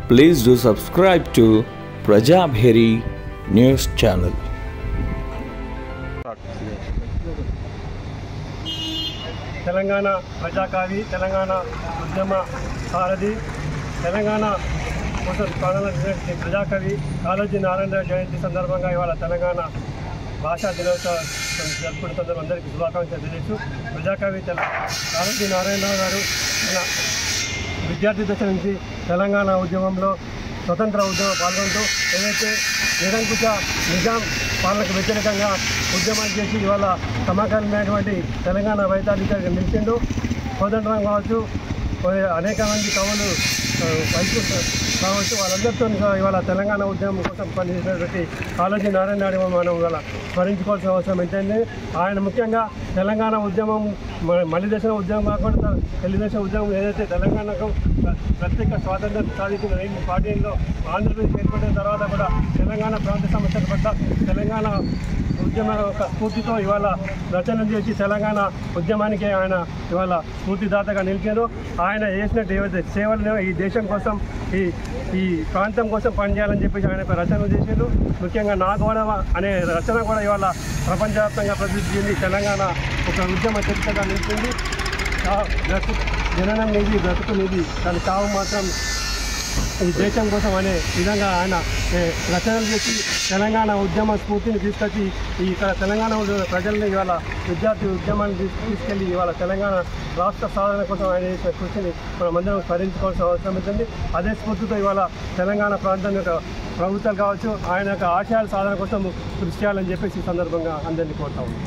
Please do subscribe to Prajabheri News Channel. Telangana ప్రజాకవి, Telangana ఉద్యమ సారథి, తెలంగాణ కోసం ప్రాణాలను ప్రజాకవి కాళోజీ నారాయణరావు జయంతి సందర్భంగా ఇవాళ తెలంగాణ భాషా దినోత్సవం జరుపుకుంటున్న అందరికీ శుభాకాంక్షలు తెలియజేస్తూ, ప్రజాకవి కాళోజీ నారాయణరావు గారు మన విద్యార్థి దశ నుంచి తెలంగాణ ఉద్యమంలో స్వతంత్ర ఉద్యమం పాల్గొంటూ ఏదైతే నిరంకుశ నిజాం పాలనకు వ్యతిరేకంగా ఉద్యమాలు చేసి ఇవాళ సమకాలీనమైనటువంటి తెలంగాణ వైతాళికగా నిలిచిండు. కోదండరాం కావచ్చు, అనేక మంది కవులు కావచ్చు, వాళ్ళందరితో ఇవాళ తెలంగాణ ఉద్యమం కోసం పనిచేసినటువంటి కాళోజీ నారాయణ మనం ఇవాళ స్మరించుకోవాల్సిన అవసరం ఏంటంటే, ఆయన ముఖ్యంగా తెలంగాణ ఉద్యమం మలి దశ ఉద్యమం కాకుండా తెలుగు దశ ఉద్యమం ఏదైతే తెలంగాణకు ప్రత్యేక స్వాతంత్రం సాధించిన 1914లో ఆంధ్రప్రదేశ్ ఏర్పడిన తర్వాత కూడా తెలంగాణ ప్రాంత సమస్యల పట్ల తెలంగాణ ఉద్యమ యొక్క స్ఫూర్తితో ఇవాళ రచనలు చేసి తెలంగాణ ఉద్యమానికి ఆయన ఇవాళ స్ఫూర్తిదాతగా నిలిచారు. ఆయన చేసినట్టు ఏవైతే సేవలు ఈ దేశం కోసం ఈ ప్రాంతం కోసం పనిచేయాలని చెప్పేసి ఆయన రచనలు చేశారు. ముఖ్యంగా నా గోడవ అనే రచన కూడా ఇవాళ ప్రపంచవ్యాప్తంగా ప్రసిద్ధి చెంది తెలంగాణ ఒక ఉద్యమ చరిత్రగా నిలిచింది. జననం నిధి బ్రతుకు నిధి, దాని చావు మాత్రం ఈ దేశం కోసం అనే విధంగా ఆయన రచనలు చేసి తెలంగాణ ఉద్యమ స్ఫూర్తిని తీసుకొచ్చి ఇక్కడ తెలంగాణ ప్రజల్ని ఇవాళ విద్యార్థి ఉద్యమాన్ని తీసుకెళ్ళి ఇవాళ తెలంగాణ రాష్ట్ర సాధన కోసం ఆయన చేసిన కృషిని మనమందరం స్మరించుకోవాల్సిన అవసరం ఉంటుంది. అదే స్ఫూర్తితో ఇవాళ తెలంగాణ ప్రాంతం యొక్క ప్రభుత్వాలు కావచ్చు ఆయన యొక్క ఆశయాల సాధన కోసం కృషి చేయాలని చెప్పేసి ఈ సందర్భంగా అందరినీ కోరుతా ఉన్నాం.